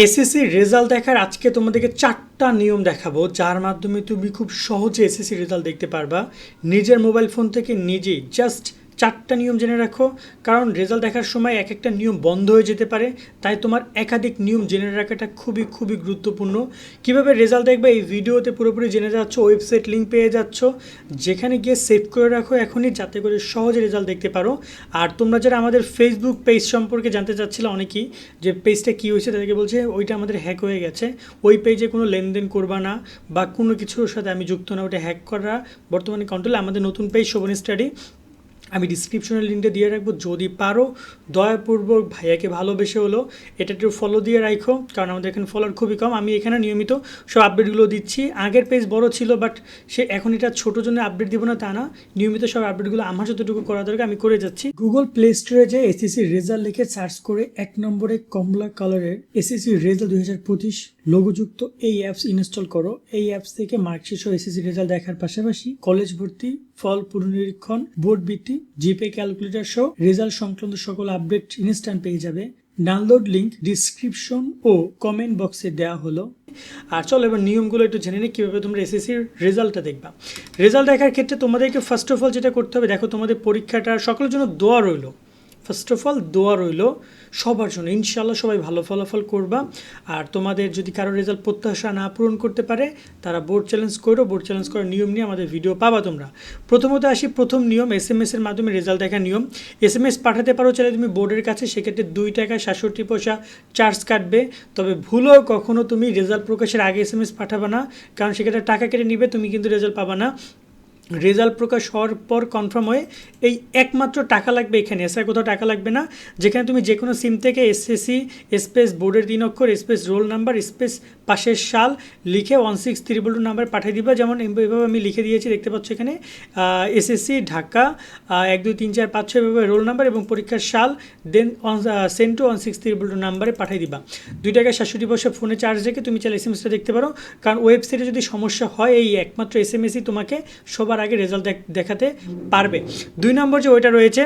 SSC result দেখার আজকে তোমাদেরকে 4টা নিয়ম দেখাবো, যার মাধ্যমে তুমি খুব সহজে এসএসসি রেজাল্ট দেখতে পারবা নিজের মোবাইল ফোন থেকে নিজেই। জাস্ট 4টা নিয়ম জেনে রাখো, কারণ রেজাল্ট দেখার সময় এক একটা নিয়ম বন্ধ হয়ে যেতে পারে, তাই তোমার একাধিক নিয়ম জেনে রাখাটা খুবই খুবই গুরুত্বপূর্ণ। কিভাবে রেজাল্ট দেখবে এই ভিডিওতে পুরোপুরি জেনে যাচ্ছ, ওয়েবসাইট লিঙ্ক পেয়ে যাচ্ছ, যেখানে গিয়ে সেভ করে রাখো এখনই, যাতে করে সহজে রেজাল্ট দেখতে পারো। আর তোমরা যারা আমাদের ফেসবুক পেজ সম্পর্কে জানতে চাচ্ছিলে অনেকেই, যে পেজটা কী হয়েছে, তাদেরকে বলছে ওইটা আমাদের হ্যাক হয়ে গেছে, ওই পেজে কোনো লেনদেন করবা না বা কোনো কিছুর সাথে আমি যুক্ত না, ওটা হ্যাক করা বর্তমানে কন্ট্রোলে। আমাদের নতুন পেজ শোভন স্টাডি, আমি ডিসক্রিপশনের লিঙ্কটা দিয়ে রাখবো, যদি পারো দয়াপূর্বক ভাইয়াকে ভালোবেসে হলো এটা একটু ফলো দিয়ে রাখো, কারণ আমাদের এখানে ফলোয়ার খুবই কম। আমি এখানে নিয়মিত সব আপডেটগুলো দিচ্ছি। আগের পেজ বড় ছিল, বাট সে এখন এটা ছোটোর জন্য আপডেট দিব না তা না, নিয়মিত সব আপডেটগুলো আমার যতটুকু করা দরকার আমি করে যাচ্ছি। গুগল প্লে স্টোরে যে এসএসসি রেজাল্ট লিখে সার্চ করে 1 নম্বরে কমলা কালারের এসএসসি রেজাল্ট 2025 লোগোযুক্ত এই অ্যাপস ইনস্টল করো। এই অ্যাপস থেকে মার্কশিট সহ এসএসসি রেজাল্ট দেখার পাশাপাশি কলেজ ভর্তি, ফল পুনরীক্ষণ, বোর্ড ভিত্তি, জিপে ক্যালকুলেটর সহ রেজাল্ট সংক্রান্ত সকল আপডেট ইনস্ট্যান্ট পেয়ে যাবে। ডাউনলোড লিঙ্ক ডিসক্রিপশন ও কমেন্ট বক্সে দেওয়া হলো। আর চলো এবার নিয়মগুলো একটু জেনে নিই, কীভাবে তোমরা এসএসসির রেজাল্টটা দেখবা। রেজাল্ট দেখার ক্ষেত্রে তোমাদেরকে ফার্স্ট অফ অল যেটা করতে হবে, দেখো তোমাদের পরীক্ষাটা সকলের জন্য দোয়া রইলো। ফার্স্ট অফ অল দোয়া রইল সবার জন্য, ইনশাল্লাহ সবাই ভালো ফলাফল করবা। আর তোমাদের যদি কারো রেজাল্ট প্রত্যাশা না পূরণ করতে পারে, তারা বোর্ড চ্যালেঞ্জ করো। বোর্ড চ্যালেঞ্জ করার নিয়ম নিয়ে আমাদের ভিডিও পাবা তোমরা। প্রথমত আসি প্রথম নিয়ম, এসএমএসের মাধ্যমে রেজাল্ট দেখার নিয়ম। এসএমএস পাঠাতে পারো চাইলে তুমি বোর্ডের কাছে, সেক্ষেত্রে 2 টাকা 67 পয়সা চার্জ কাটবে। তবে ভুলও কখনও তুমি রেজাল্ট প্রকাশের আগে এসএমএস পাঠাবে না, কারণ সেক্ষেত্রে টাকা কেটে নিবে, তুমি কিন্তু রেজাল্ট পাবা না। রেজাল্ট প্রকাশ হওয়ার পর কনফার্ম হয়ে এই একমাত্র টাকা লাগবে এখানে, এছাড়া কোথাও টাকা লাগবে না। যেখানে তুমি যে কোনো সিম থেকে এসএসসি স্পেস বোর্ডের 3 অক্ষর স্পেস রোল নাম্বার স্পেস পাশের সাল লিখে 16322 নাম্বার পাঠিয়ে দিবা। যেমন এভাবে আমি লিখে দিয়েছি, দেখতে পাচ্ছ এখানে এসএসসি ঢাকা 1 2 3 4 5 6 এভাবে রোল নাম্বার এবং পরীক্ষার সাল, দেন সেন্ড টু 16322 নাম্বারে পাঠিয়ে দিবা। 2 টাকা 67 পয়সা ফোনে চার্জ রেখে তুমি চাইলে এসএমএসটা দেখতে পারো, কারণ ওয়েবসাইটে যদি সমস্যা হয় এই একমাত্র এসএমএসই তোমাকে সবার আগে রেজাল্ট দেখাতে পারবে। 2 নম্বর যে ওইটা রয়েছে,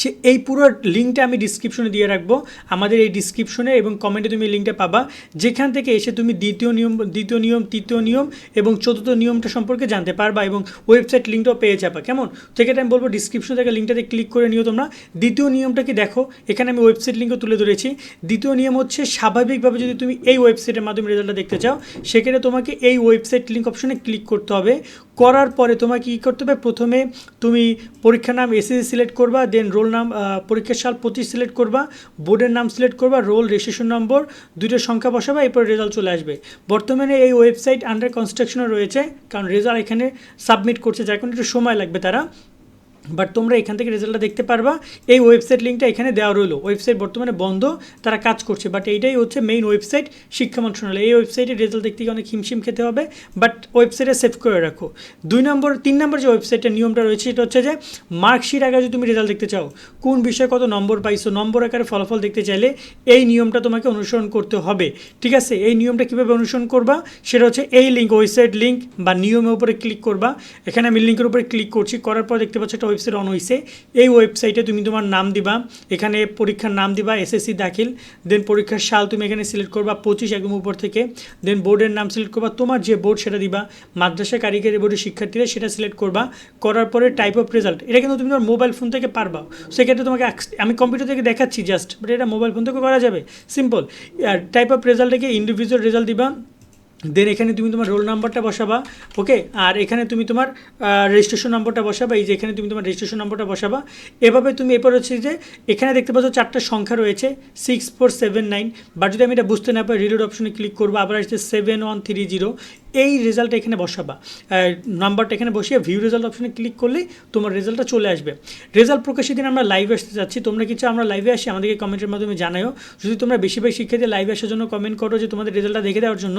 সে এই পুরো লিঙ্কটা আমি ডিসক্রিপশনে দিয়ে রাখবো। আমাদের এই ডিসক্রিপশনে এবং কমেন্টে তুমি লিঙ্কটা পাবা, যেখান থেকে এসে তুমি দ্বিতীয় নিয়ম, তৃতীয় নিয়ম এবং চতুর্থ নিয়মটা সম্পর্কে জানতে পারবা এবং ওয়েবসাইট লিঙ্কটাও পেয়ে যাবা। কেমন? সেক্ষেত্রে আমি বলবো ডিসক্রিপশন থেকে লিঙ্কটাতে ক্লিক করে নিও তোমরা। দ্বিতীয় নিয়মটা কি দেখো, এখানে আমি ওয়েবসাইট লিঙ্কও তুলে ধরেছি। দ্বিতীয় নিয়ম হচ্ছে, স্বাভাবিকভাবে যদি তুমি এই ওয়েবসাইটের মাধ্যমে রেজাল্টটা দেখতে চাও, সেক্ষেত্রে তোমাকে এই ওয়েবসাইট লিঙ্ক অপশনে ক্লিক করতে হবে। করার পরে তোমাকে কী করতে হবে, প্রথমে তুমি পরীক্ষার নাম এসএসসি সিলেক্ট করবা, দেন রোল নাম, পরীক্ষার সাল 25 সিলেক্ট করবা, বোর্ডের নাম সিলেক্ট করবা, রোল রেজিস্ট্রেশন নম্বর 2টা সংখ্যা বসাবা, এরপর রেজাল্ট চলে আসবে। বর্তমানে এই ওয়েবসাইট আন্ডার কনস্ট্রাকশনে রয়েছে, কারণ রেজাল্ট এখানে সাবমিট করছে, যার কারণে একটু সময় লাগবে তারা। বাট তোমরা এখান থেকে রেজাল্টটা দেখতে পারবা। এই ওয়েবসাইট লিঙ্কটা এখানে দেওয়া রইলো। ওয়েবসাইট বর্তমানে বন্ধ, তারা কাজ করছে, বাট এইটাই হচ্ছে মেইন ওয়েবসাইট শিক্ষা মন্ত্রণালয়। এই ওয়েবসাইটে রেজাল্ট দেখতে অনেক হিমশিম খেতে হবে, বাট ওয়েবসাইটে সেভ করে রাখো। 3 নম্বর যে ওয়েবসাইটের নিয়মটা রয়েছে, সেটা হচ্ছে যে মার্কশিট আগে যদি তুমি রেজাল্ট দেখতে চাও, কোন বিষয়ে কত নম্বর পাইছো, নম্বর আকারে ফলাফল দেখতে চাইলে এই নিয়মটা তোমাকে অনুসরণ করতে হবে। ঠিক আছে? এই নিয়মটা কীভাবে অনুসরণ করবা, সেটা হচ্ছে এই লিঙ্ক, ওয়েবসাইট লিঙ্ক বা নিয়মের উপরে ক্লিক করবা। এখানে আমি লিঙ্কের উপরে ক্লিক করছি, করার পর দেখতে পাচ্ছ একটা ওয়েবসাইট অন হয়েছে। এই ওয়েবসাইটে তুমি তোমার নাম দিবা, এখানে পরীক্ষার নাম দিবা এসএসসি দাখিল, দেন পরীক্ষার সাল তুমি এখানে সিলেক্ট করবা 25 একদম উপর থেকে, দেন বোর্ডের নাম সিলেক্ট করবা, তোমার যে বোর্ড সেটা দিবা, মাদ্রাসা কারিগরি বোর্ডের শিক্ষার্থীরা সেটা সিলেক্ট করবা। করার পরে টাইপ অফ রেজাল্ট, এটা কিন্তু তুমি তোমার মোবাইল ফোন থেকে পারবা। সেক্ষেত্রে তোমাকে আমি কম্পিউটার থেকে দেখাচ্ছি জাস্ট, বাট এটা মোবাইল ফোন থেকে করা যাবে, সিম্পল। আর টাইপ অফ রেজাল্টটাকে ইন্ডিভিজুয়াল রেজাল্ট দিবা, দেন এখানে তুমি তোমার রোল নাম্বারটা বসাবা, ওকে। আর এখানে তুমি তোমার রেজিস্ট্রেশন নম্বরটা বসাবা, এই যে এখানে তুমি তোমার রেজিস্ট্রেশন নম্বরটা বসাবা। এভাবে তুমি এরপর হচ্ছে যে এখানে দেখতে পাচ্ছ 4টা সংখ্যা রয়েছে 6479, বাট যদি আমি এটা বুঝতে না পারি রিলোড অপশনে ক্লিক করবো, আবার আসছে 7130, এই রেজাল্টটা এখানে বসাবা, নাম্বারটা এখানে বসিয়ে ভিউ রেজাল্ট অপশনে ক্লিক করলেই তোমার রেজাল্টটা চলে আসবে। রেজাল্ট প্রকাশের দিন আমরা লাইভে আসতে যাচ্ছি, তোমরা কিছু আমরা লাইভে আসি, আমাদেরকে কমেন্টের মাধ্যমে জানাও। যদি তোমরা বেশিরভাগ শিক্ষার্থী লাইভে আসার জন্য কমেন্ট করো যে তোমাদের রেজাল্টটা দেখে দেওয়ার জন্য,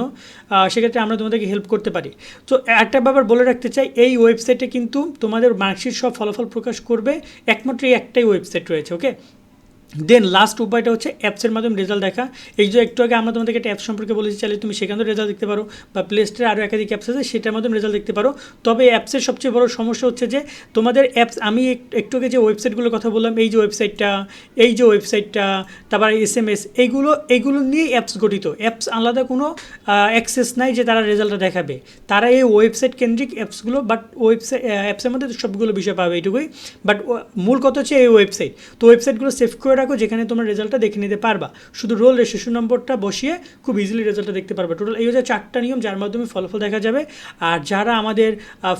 সেক্ষেত্রে আমরা তোমাদেরকে হেল্প করতে পারি। তো একটা ব্যাপার বলে রাখতে চাই, এই ওয়েবসাইটে কিন্তু তোমাদের মার্কশিট সব ফলাফল প্রকাশ করবে, একমাত্র এই একটাই ওয়েবসাইট রয়েছে, ওকে। দেন লাস্ট উপায়টা হচ্ছে অ্যাপসের মাধ্যমে রেজাল্ট দেখা। এই যে একটু আগে আমরা তোমাদেরকে একটা অ্যাপ সম্পর্কে বলেছি, চাইলে তুমি সেখানেও রেজাল্ট দেখতে পারো, বা প্লে স্টোরে আরও একাধিক অ্যাপস আছে সেটার মাধ্যমে রেজাল্ট দেখতে পারো। তবে অ্যাপসের সবচেয়ে বড় সমস্যা হচ্ছে যে তোমাদের অ্যাপস, আমি একটু আগে যে ওয়েবসাইটগুলোর কথা বললাম, এই যে ওয়েবসাইটটা, তারপর SMS, এইগুলো নিয়ে অ্যাপস গঠিত। অ্যাপস আলাদা কোনো অ্যাক্সেস নাই যে তারা রেজাল্টটা দেখাবে, তারা এই ওয়েবসাইট কেন্দ্রিক অ্যাপসগুলো, বাট অ্যাপসের মধ্যে সবগুলো বিষয় পাবে এইটুকুই। বাট মূল কথা হচ্ছে এই ওয়েবসাইট, তো ওয়েবসাইটগুলো সেভ করে রাখো যেখানে তোমরা রেজাল্টটা দেখে নিতে পারবা। শুধু রোল রেজিস্ট্রেশন নম্বরটা বসিয়ে খুব ইজিলি রেজাল্টটা দেখতে পারবা। টোটাল এই হচ্ছে 4টা নিয়ম যার মাধ্যমে ফলাফল দেখা যাবে। আর যারা আমাদের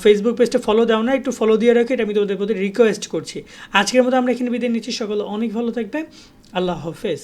ফেসবুক পেজটা ফলো দাও না, একটু ফলো দিয়ে রাখো, এটা আমি তোমাদের প্রতি রিকোয়েস্ট করছি। আজকের মতো আমরা এখানে বিদায় নিচ্ছি। সকলে অনেক ভালো থাকবে। আল্লাহ হাফেজ।